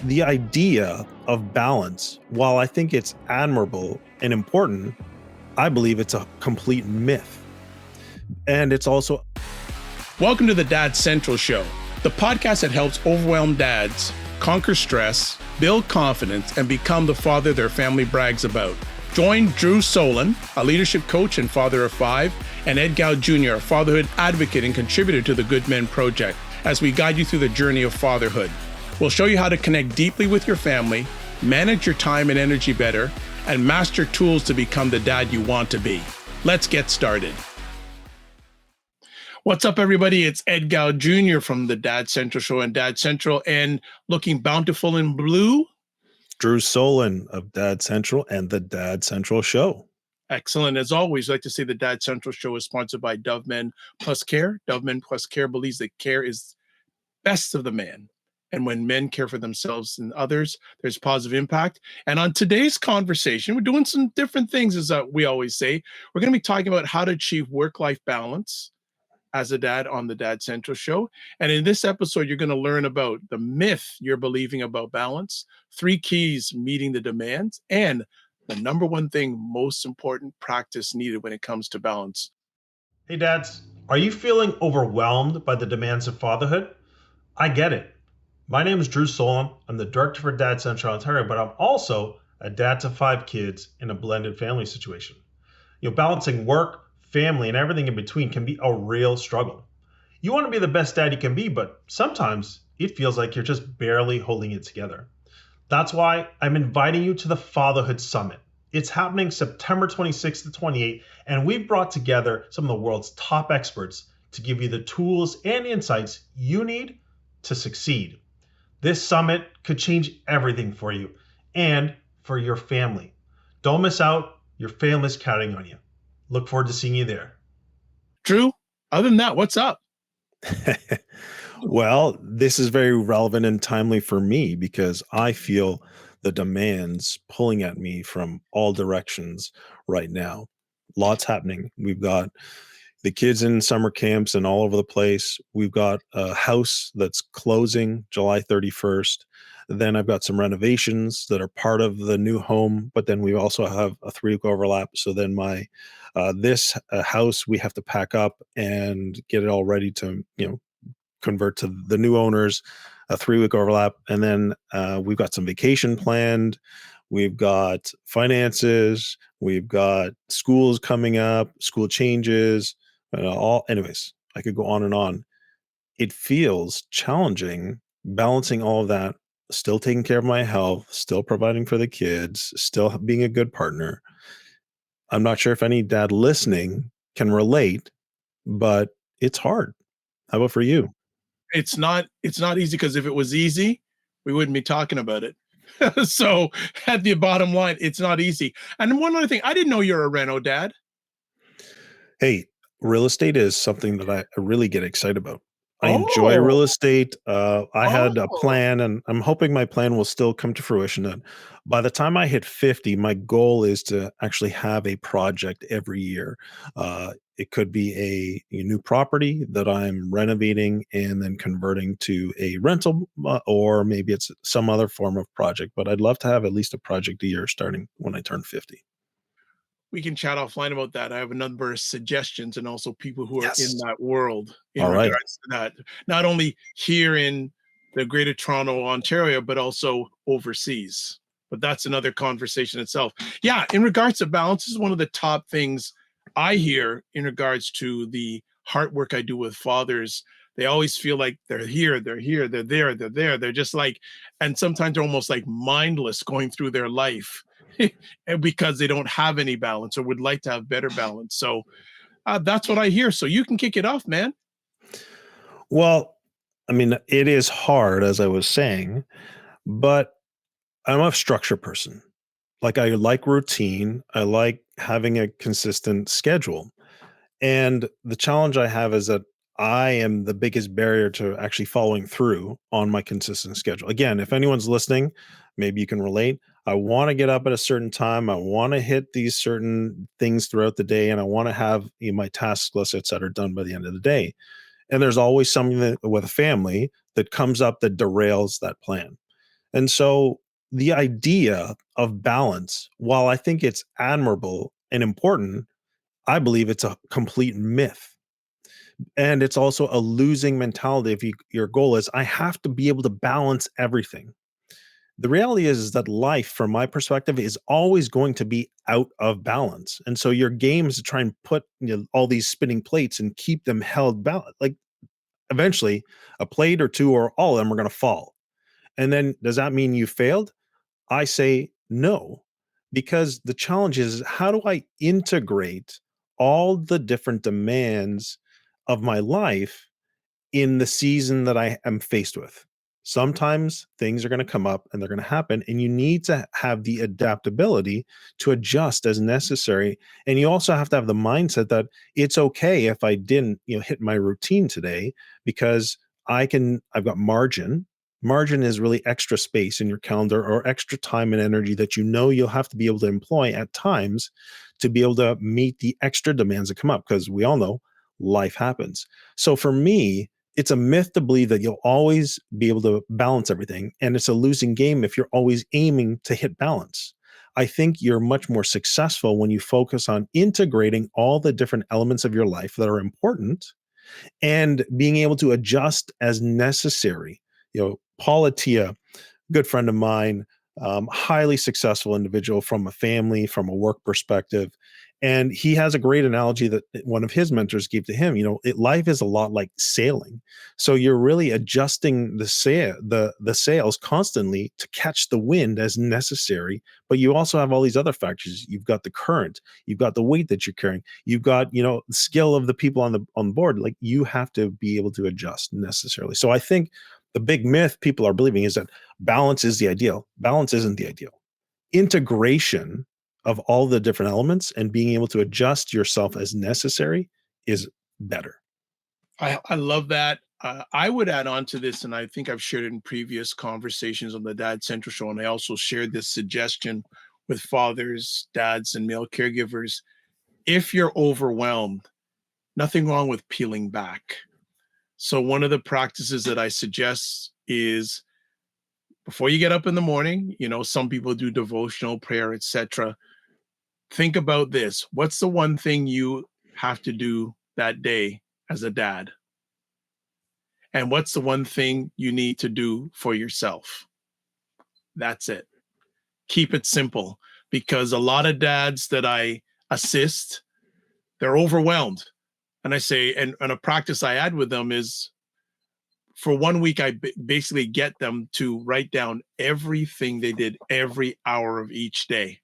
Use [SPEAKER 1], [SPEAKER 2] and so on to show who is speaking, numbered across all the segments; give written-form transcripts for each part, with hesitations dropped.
[SPEAKER 1] The idea of balance, while I think it's admirable and important, I believe it's a complete myth. And it's also
[SPEAKER 2] Welcome to the Dad Central Show, the podcast that helps overwhelmed dads conquer stress, build confidence, and become the father their family brags about. Join Drew Solon, a leadership coach and father of five, and Ed Gow Jr., a fatherhood advocate and contributor to the Good Men Project, as we guide you through the journey of fatherhood. We'll show you how to connect deeply with your family, manage your time and energy better, and master tools to become the dad you want to be. Let's get started. What's up, everybody? It's Ed Gow Jr. from the Dad Central Show and Dad Central, and looking bountiful in blue.
[SPEAKER 1] Drew Solon of Dad Central and the Dad Central Show.
[SPEAKER 2] Excellent. As always, I'd like to say the Dad Central Show is sponsored by Dove Men Plus Care. Dove Men Plus Care believes that care is best of the man. And when men care for themselves and others, there's positive impact. And on today's conversation, we're doing some different things, as we always say. We're going to be talking about how to achieve work-life balance as a dad on the Dad Central Show. And in this episode, you're going to learn about the myth you're believing about balance, 3 keys meeting the demands, and the number one thing, most important practice needed when it comes to balance.
[SPEAKER 3] Hey dads, are you feeling overwhelmed by the demands of fatherhood? I get it. My name is Drew Solon. I'm the director for Dad Central Ontario, but I'm also a dad to 5 kids in a blended family situation. Balancing work, family, and everything in between can be a real struggle. You want to be the best dad you can be, but sometimes it feels like you're just barely holding it together. That's why I'm inviting you to the Fatherhood Summit. It's happening September 26th to 28th, and we've brought together some of the world's top experts to give you the tools and insights you need to succeed. This summit could change everything for you and for your family. Don't miss out. Your family's counting on you. Look forward to seeing you there.
[SPEAKER 2] Drew, other than that, what's up?
[SPEAKER 1] Well, this is very relevant and timely for me because I feel the demands pulling at me from all directions right now. Lots happening. We've got the kids in summer camps and all over the place. We've got a house that's closing July 31st. Then I've got some renovations that are part of the new home, but then we also have a 3-week overlap. So then my this house we have to pack up and get it all ready to convert to the new owners. A 3-week overlap, and then we've got some vacation planned. We've got finances. We've got schools coming up, school changes. Anyways, I could go on and on. It feels challenging balancing all of that, still taking care of my health, still providing for the kids, still being a good partner. I'm not sure if any dad listening can relate, but it's hard. How about for you?
[SPEAKER 2] It's not easy, because if it was easy, we wouldn't be talking about it. So at the bottom line, it's not easy. And one other thing, I didn't know you're a reno dad.
[SPEAKER 1] Hey, real estate is something that I really get excited about. I enjoy real estate. I had a plan, and I'm hoping my plan will still come to fruition. And by the time I hit 50, my goal is to actually have a project every year. It could be a new property that I'm renovating and then converting to a rental, or maybe it's some other form of project. But I'd love to have at least a project a year starting when I turn 50.
[SPEAKER 2] We can chat offline about that. I have a number of suggestions and also people who are in
[SPEAKER 1] Yes.
[SPEAKER 2] that world in
[SPEAKER 1] All right.
[SPEAKER 2] regards to that, not only here in the Greater Toronto, Ontario, but also overseas. But that's another conversation itself. Yeah, in regards to balance, this is one of the top things I hear in regards to the heart work I do with fathers. They always feel like they're here, they're here, they're there, they're there. They're just like, and sometimes they're almost like mindless going through their life. And because they don't have any balance or would like to have better balance. So that's what I hear. So you can kick it off, man.
[SPEAKER 1] Well, I mean, it is hard, as I was saying, but I'm a structure person. Like, I like routine. I like having a consistent schedule. And the challenge I have is that I am the biggest barrier to actually following through on my consistent schedule. Again, if anyone's listening, maybe you can relate. I want to get up at a certain time. I want to hit these certain things throughout the day, and I want to have my task list, et cetera, done by the end of the day. And there's always something with a family that comes up that derails that plan. And so the idea of balance, while I think it's admirable and important, I believe it's a complete myth. And it's also a losing mentality if your goal is, I have to be able to balance everything. The reality is that life, from my perspective, is always going to be out of balance. And so your game is to try and put, all these spinning plates and keep them held balance. Like, eventually, a plate or two or all of them are going to fall. And then does that mean you failed? I say no, because the challenge is, how do I integrate all the different demands of my life in the season that I am faced with? Sometimes things are going to come up and they're going to happen, and you need to have the adaptability to adjust as necessary. And you also have to have the mindset that it's okay if I didn't, hit my routine today, because I've got margin. Margin is really extra space in your calendar or extra time and energy that you'll have to be able to employ at times to be able to meet the extra demands that come up, because we all know life happens. So for me, it's a myth to believe that you'll always be able to balance everything. And it's a losing game if you're always aiming to hit balance. I think you're much more successful when you focus on integrating all the different elements of your life that are important and being able to adjust as necessary. Paul Attia, good friend of mine, highly successful individual from a family, from a work perspective. And he has a great analogy that one of his mentors gave to him. Life is a lot like sailing. So you're really adjusting the sails constantly to catch the wind as necessary. But you also have all these other factors. You've got the current, you've got the weight that you're carrying, you've got, the skill of the people on board. Like, you have to be able to adjust necessarily. So I think the big myth people are believing is that balance is the ideal. Balance isn't the ideal. Integration of all the different elements and being able to adjust yourself as necessary is better.
[SPEAKER 2] I love that. I would add on to this, and I think I've shared it in previous conversations on the Dad Central Show, and I also shared this suggestion with fathers, dads, and male caregivers. If you're overwhelmed, nothing wrong with peeling back. So one of the practices that I suggest is, before you get up in the morning, some people do devotional prayer, etc. Think about this. What's the one thing you have to do that day as a dad? And what's the one thing you need to do for yourself? That's it. Keep it simple, because a lot of dads that I assist, they're overwhelmed. And I say, and a practice I add with them is, for 1 week, I basically get them to write down everything they did every hour of each day.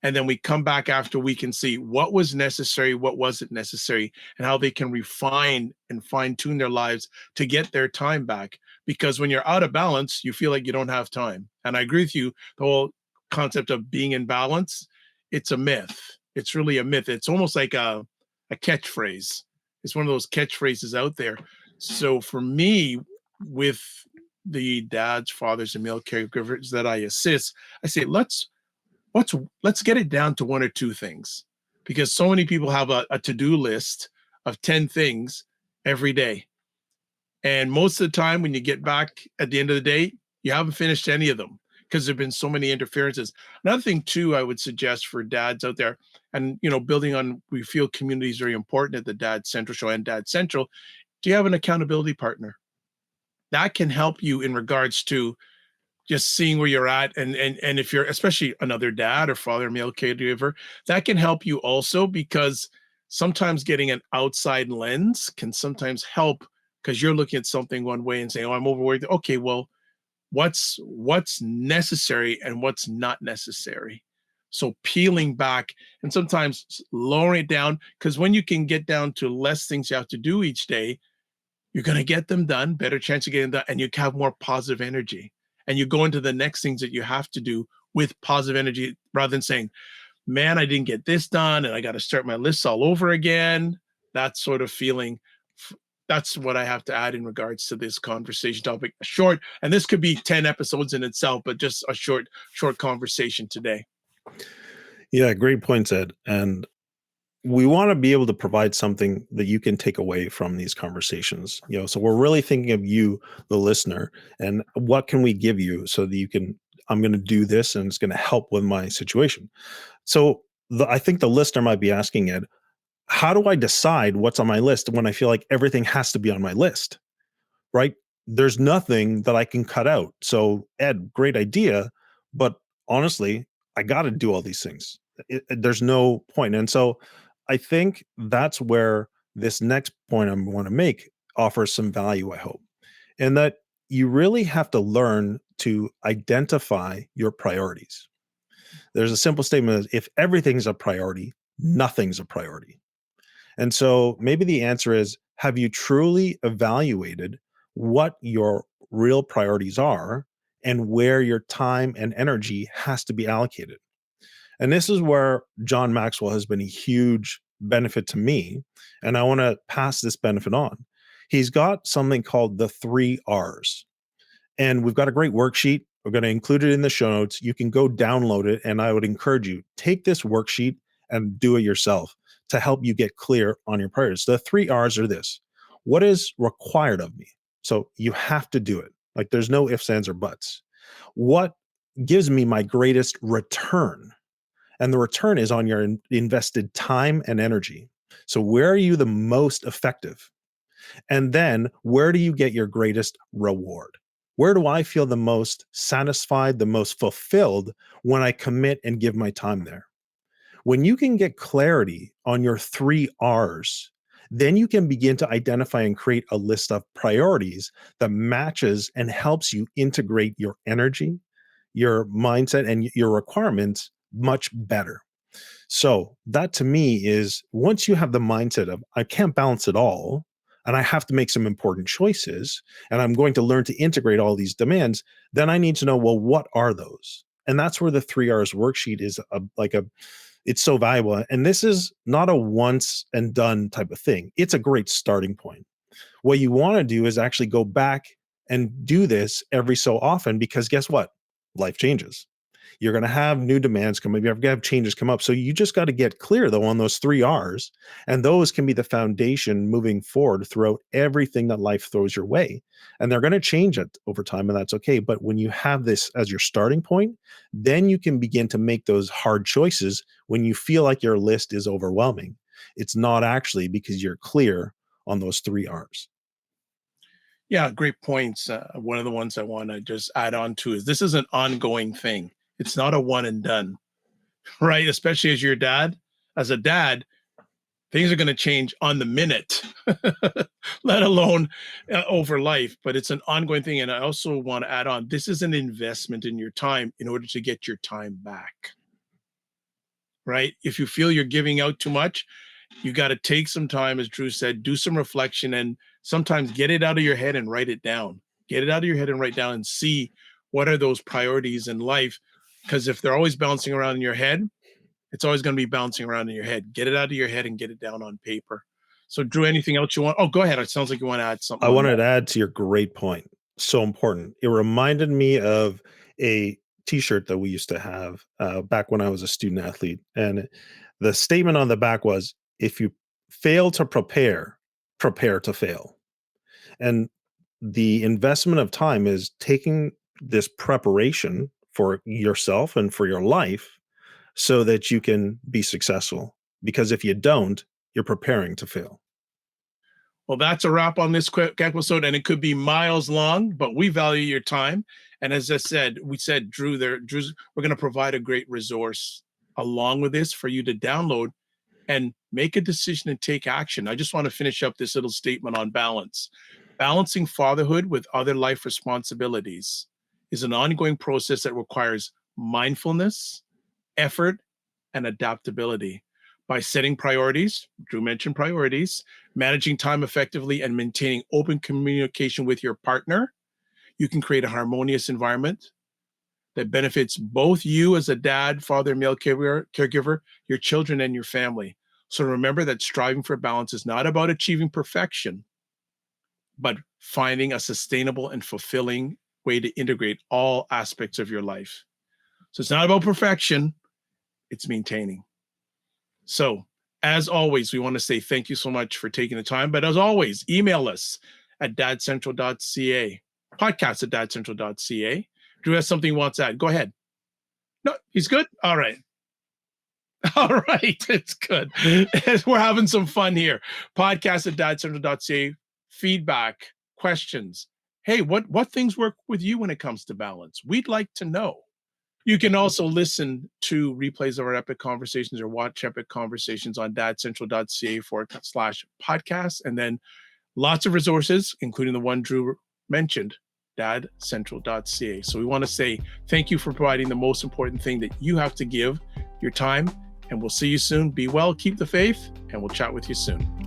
[SPEAKER 2] And then we come back after a week and see what was necessary, what wasn't necessary, and how they can refine and fine tune their lives to get their time back. Because when you're out of balance, you feel like you don't have time. And I agree with you, the whole concept of being in balance, it's a myth. It's really a myth. It's almost like a catchphrase. It's one of those catchphrases out there. So for me, with the dads, fathers, and male caregivers that I assist, I say, let's get it down to one or two things, because so many people have a to-do list of 10 things every day. And most of the time, when you get back at the end of the day, you haven't finished any of them because there've been so many interferences. Another thing too, I would suggest for dads out there, and building on, we feel community is very important at the Dad Central Show and Dad Central. Do you have an accountability partner that can help you in regards to just seeing where you're at? And if you're especially another dad or father, male caregiver, that can help you also, because sometimes getting an outside lens can sometimes help, because you're looking at something one way and saying, oh, I'm overworried. Okay, well, what's necessary and what's not necessary? So peeling back and sometimes lowering it down, because when you can get down to less things you have to do each day, you're going to get them done, better chance of getting done, and you have more positive energy. And you go into the next things that you have to do with positive energy, rather than saying, man, I didn't get this done and I got to start my lists all over again. That sort of feeling. That's what I have to add in regards to this conversation topic. Short, and this could be 10 episodes in itself, but just a short conversation today.
[SPEAKER 1] Yeah, great points, Ed. And we want to be able to provide something that you can take away from these conversations. So we're really thinking of you, the listener, and what can we give you so that you can, I'm going to do this and it's going to help with my situation. So I think the listener might be asking, Ed, how do I decide what's on my list when I feel like everything has to be on my list? Right? There's nothing that I can cut out. So, Ed, great idea, but honestly, I got to do all these things. There's no point. And so, I think that's where this next point I want to make offers some value, I hope, and that you really have to learn to identify your priorities. There's a simple statement: if everything's a priority, nothing's a priority. And so maybe the answer is, have you truly evaluated what your real priorities are and where your time and energy has to be allocated? And this is where John Maxwell has been a huge benefit to me. And I want to pass this benefit on. He's got something called the 3 R's. And we've got a great worksheet. We're going to include it in the show notes. You can go download it. And I would encourage you, take this worksheet and do it yourself to help you get clear on your priorities. The 3 R's are this: what is required of me? So you have to do it. Like there's no ifs, ands, or buts. What gives me my greatest return? And the return is on your invested time and energy. So where are you the most effective? And then where do you get your greatest reward? Where do I feel the most satisfied, the most fulfilled when I commit and give my time there? When you can get clarity on your 3 R's, then you can begin to identify and create a list of priorities that matches and helps you integrate your energy, your mindset, and your requirements much better. So that to me is, once you have the mindset of I can't balance it all and I have to make some important choices and I'm going to learn to integrate all these demands, then I need to know, well, what are those? And that's where the 3 R's worksheet is it's so valuable. And this is not a once and done type of thing. It's a great starting point. What you want to do is actually go back and do this every so often, because guess what? Life changes. You're going to have new demands come up. You're going to have changes come up. So you just got to get clear, though, on those 3 R's. And those can be the foundation moving forward throughout everything that life throws your way. And they're going to change it over time, and that's okay. But when you have this as your starting point, then you can begin to make those hard choices when you feel like your list is overwhelming. It's not actually, because you're clear on those 3 R's.
[SPEAKER 2] Yeah, great points. One of the ones I want to just add on to is this is an ongoing thing. It's not a one and done, right? Especially as your dad. As a dad, things are going to change on the minute, let alone over life. But it's an ongoing thing. And I also want to add on, this is an investment in your time in order to get your time back, right? If you feel you're giving out too much, you got to take some time, as Drew said, do some reflection, and sometimes get it out of your head and write it down. Get it out of your head and write down and see what are those priorities in life. Because if they're always bouncing around in your head, it's always going to be bouncing around in your head. Get it out of your head and get it down on paper. So, Drew, anything else you want? Oh, go ahead. It sounds like you want to add something
[SPEAKER 1] I
[SPEAKER 2] on
[SPEAKER 1] wanted
[SPEAKER 2] that.
[SPEAKER 1] to add to your great point. So important. It reminded me of a T-shirt that we used to have back when I was a student athlete, and the statement on the back was, "If you fail to prepare, prepare to fail." And the investment of time is taking this preparation for yourself and for your life so that you can be successful. Because if you don't, you're preparing to fail.
[SPEAKER 2] Well, that's a wrap on this quick episode, and it could be miles long, but we value your time. And as I said, we said, Drew's, we're going to provide a great resource along with this for you to download and make a decision and take action. I just want to finish up this little statement on balance. Balancing fatherhood with other life responsibilities is an ongoing process that requires mindfulness, effort, and adaptability. By setting priorities, Drew mentioned priorities, managing time effectively, and maintaining open communication with your partner, you can create a harmonious environment that benefits both you as a dad, father, male caregiver, your children, and your family. So remember that striving for balance is not about achieving perfection, but finding a sustainable and fulfilling way to integrate all aspects of your life. So it's not about perfection, it's maintaining. So As always, we want to say thank you so much for taking the time. But as always, email us at dadcentral.ca, podcast at dadcentral.ca. Drew has something he wants to add. Go ahead. No, he's good? All right. All right. It's good. We're having some fun here. Podcast at dadcentral.ca. Feedback, questions. Hey, what things work with you when it comes to balance? We'd like to know. You can also listen to replays of our epic conversations or watch epic conversations on dadcentral.ca/podcast. And then lots of resources, including the one Drew mentioned, dadcentral.ca. So we want to say thank you for providing the most important thing that you have to give, your time. And we'll see you soon. Be well, keep the faith, and we'll chat with you soon.